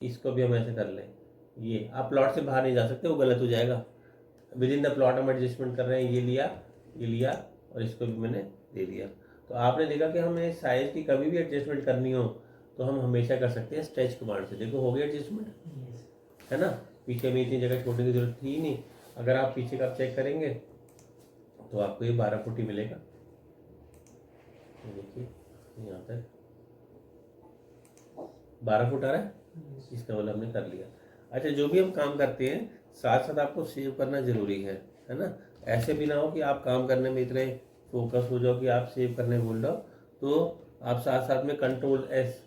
इसको भी हम ऐसे कर लें, ये आप प्लॉट से बाहर नहीं जा सकते, वो गलत हो जाएगा। विद इन द प्लॉट हम एडजस्टमेंट कर रहे हैं, ये लिया, ये लिया, और इसको भी मैंने दे दिया। तो आपने देखा कि हमें साइज की कभी भी एडजस्टमेंट करनी हो तो हम हमेशा कर सकते हैं स्ट्रेच कमांड से। देखो हो गया एडजस्टमेंट, है ना। पीछे में इतनी जगह छोड़ने की जरूरत थी ही नहीं। अगर आप पीछे का चेक करेंगे तो आपको ये 12 फुट ही मिलेगा। देखिए यहाँ तक 12 फुट आ रहा है, इसका मतलब हमने कर लिया। अच्छा, जो भी हम काम करते हैं साथ साथ आपको सेव करना जरूरी है ना। ऐसे भी ना हो कि आप काम करने में इतने फोकस हो जाओ कि आप सेव करने भूल जाओ। तो आप साथ साथ में कंट्रोल एस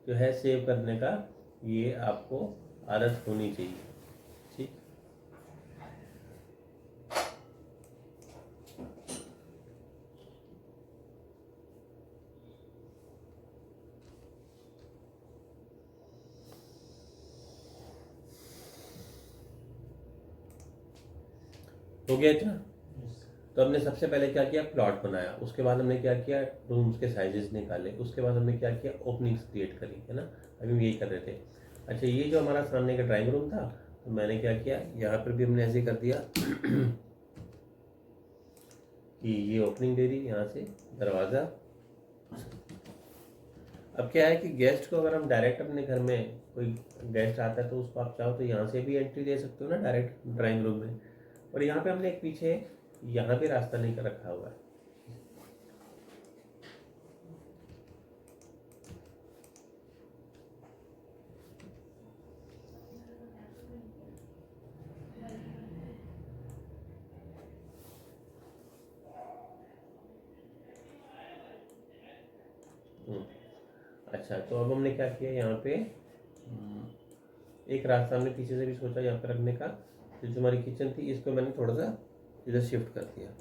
जो है सेव करने का, ये आपको आदत होनी चाहिए। ठीक, हो गया इतना। तो हमने सबसे पहले क्या किया, प्लॉट बनाया। उसके बाद हमने क्या किया, रूम्स के साइजेस निकाले। उसके बाद हमने क्या किया, ओपनिंग्स क्रिएट करी, है ना। अभी हम यही कर रहे थे। अच्छा, ये जो हमारा सामने का ड्राइंग रूम था, तो मैंने क्या किया, यहाँ पर भी हमने ऐसे कर दिया कि ये ओपनिंग दे दी, यहाँ से दरवाज़ा। अब क्या है कि गेस्ट को अगर हम डायरेक्ट अपने घर में कोई गेस्ट आता है तो उसको आप चाहो तो यहाँ से भी एंट्री दे सकते हो ना, डायरेक्ट ड्राइंग रूम में। और यहाँ पे हमने एक पीछे यहाँ पे रास्ता नहीं कर रखा हुआ है। अच्छा, तो अब हमने क्या किया, यहाँ पे एक रास्ता हमने पीछे से भी सोचा यहाँ पे रखने का। तो जो हमारी किचन थी इसको मैंने थोड़ा सा इधर शिफ्ट कर दिया।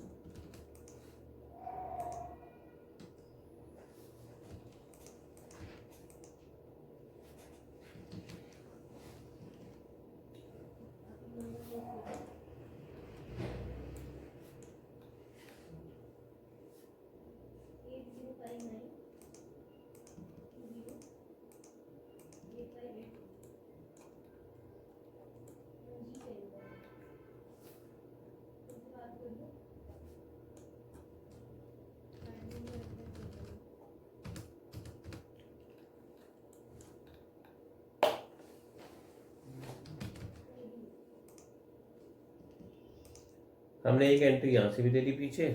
हमने एक एंट्री यहाँ से भी दे दी पीछे।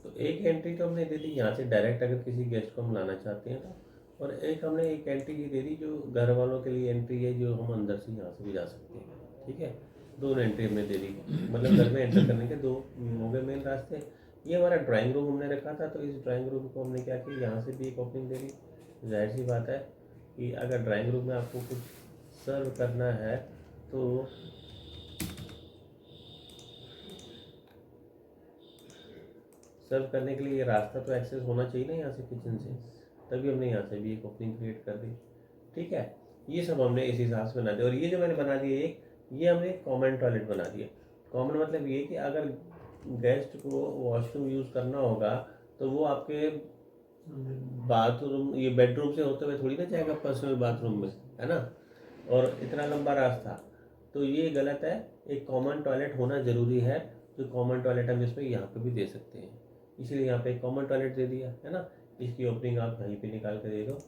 तो एक एंट्री तो हमने दे दी यहाँ से डायरेक्ट, अगर किसी गेस्ट को हम लाना चाहते हैं तो। और एक हमने एक एंट्री ये दे दी जो घर वालों के लिए एंट्री है, जो हम अंदर से यहाँ से भी जा सकते हैं। ठीक है, दोनों एंट्री हमने दे दी, मतलब घर में एंटर करने के दो हो गए मेन रास्ते। ये हमारा ड्राइंग रूम हमने रखा था, तो इस ड्राइंग रूम को हमने क्या किया, यहाँ से भी एक ओपनिंग दे दी। जाहिर सी बात है कि अगर ड्राइंग रूम में आपको कुछ सर्व करना है तो सर्व करने के लिए ये रास्ता तो एक्सेस होना चाहिए ना यहाँ से, किचन से। तभी हमने यहाँ से भी एक ओपनिंग क्रिएट कर दी। ठीक है, ये सब हमने इस हिसाब से बना दिया। और ये जो मैंने बना दिया एक, ये हमने कॉमन टॉयलेट बना दिया। कॉमन मतलब ये कि अगर गेस्ट को वॉशरूम यूज़ करना होगा तो वो आपके बाथरूम, ये बेडरूम से होते हुए थोड़ी ना जाएगा पर्सनल बाथरूम में, है ना। और इतना लंबा रास्ता, तो ये गलत है। एक कॉमन टॉयलेट होना ज़रूरी है। जो कॉमन टॉयलेट हम इसमें यहाँ पे भी दे सकते हैं, इसलिए यहाँ पे एक कॉमन टॉयलेट दे दिया, है ना। इसकी ओपनिंग आप कहीं पे निकाल कर दे दो,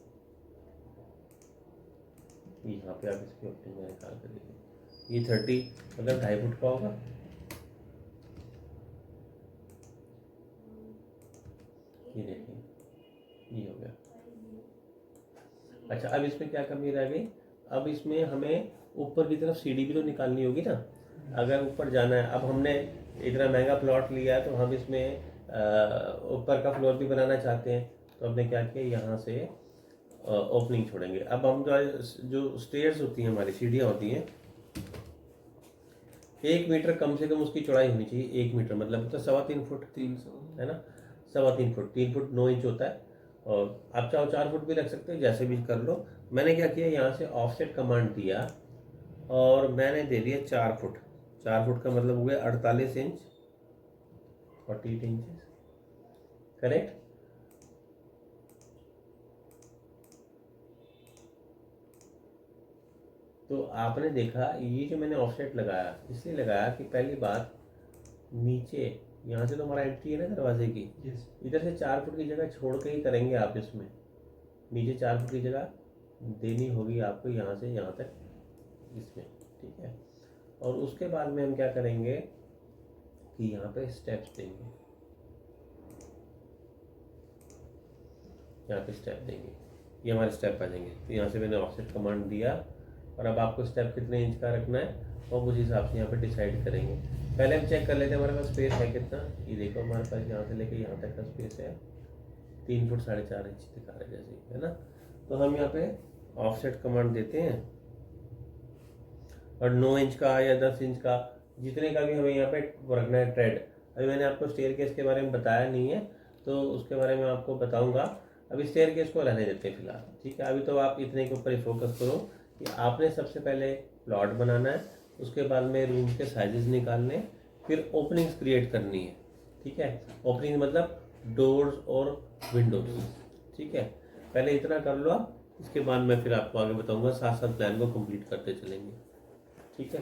यहाँ पे आप इसकी ओपनिंग में निकाल कर दे दो। ये 30 मतलब 2.5 फुट का होगा। ये देखिए, ये हो गया। अच्छा, अब इसमें क्या कमी रह गई, अब इसमें हमें ऊपर की तरफ सीढ़ी भी तो निकालनी होगी ना। अगर ऊपर जाना है, अब हमने इतना महंगा प्लॉट लिया है तो हम इसमें ऊपर का फ्लोर भी बनाना चाहते हैं, तो हमने क्या किया, यहाँ से ओपनिंग छोड़ेंगे। अब हम जो स्टेयर्स होती हैं, हमारी सीढ़ियाँ होती हैं, 1 मीटर कम से कम उसकी चौड़ाई होनी चाहिए। 1 मीटर मतलब तो 3.25 फुट, 300 है ना। 3.25 फुट, 3 फुट 9 इंच होता है। और आप चाहो 4 फुट भी रख सकते हो, जैसे भी कर लो। मैंने क्या किया, यहाँ से ऑफसेट कमांड दिया और मैंने दे दिया 4 फुट। 4 फुट का मतलब हो गया 48 इंच, 48 इंच, करेक्ट। तो आपने देखा, ये जो मैंने ऑफसेट लगाया इसलिए लगाया कि पहली बात, नीचे यहाँ से तो हमारा एंट्री है ना दरवाजे की, इधर से 4 फुट की जगह छोड़ के ही करेंगे आप इसमें। नीचे 4 फुट की जगह देनी होगी आपको यहाँ से यहाँ तक इसमें, ठीक है। और उसके बाद में हम क्या करेंगे कि यहाँ पे स्टेप्स देंगे, यहाँ पे स्टेप देंगे, ये हमारे स्टेप आ जाएंगे। तो यहाँ से मैंने ऑफसेट कमांड दिया और अब आपको स्टेप कितने इंच का रखना है और उस हिसाब से यहाँ पे डिसाइड करेंगे। पहले हम चेक कर लेते हैं हमारे पास स्पेस है कितना। ये देखो हमारे पास यहाँ से लेके यहाँ तक का स्पेस है 3 फुट 4.5 इंच दिखा रहे जैसे, है ना। तो हम यहाँ पे ऑफसेट कमांड देते हैं और 9 इंच का या 10 इंच का, जितने का भी हमें यहाँ पे रखना है ट्रेड। अभी मैंने आपको स्टेयरकेस के बारे में बताया नहीं है, तो उसके बारे में आपको बताऊंगा। अभी स्टेयरकेस को रहने देते हैं फिलहाल, ठीक है। अभी तो आप इतने के ऊपर ही फोकस करो कि आपने सबसे पहले प्लॉट बनाना है, उसके बाद में रूम के साइजेस निकालने, फिर ओपनिंग्स क्रिएट करनी है, ठीक है। ओपनिंग मतलब डोर्स और विंडोज, ठीक है। पहले इतना कर लो आप, इसके बाद मैं फिर आपको आगे बताऊंगा, साथ साथ प्लान को कंप्लीट करते चलेंगे, ठीक है।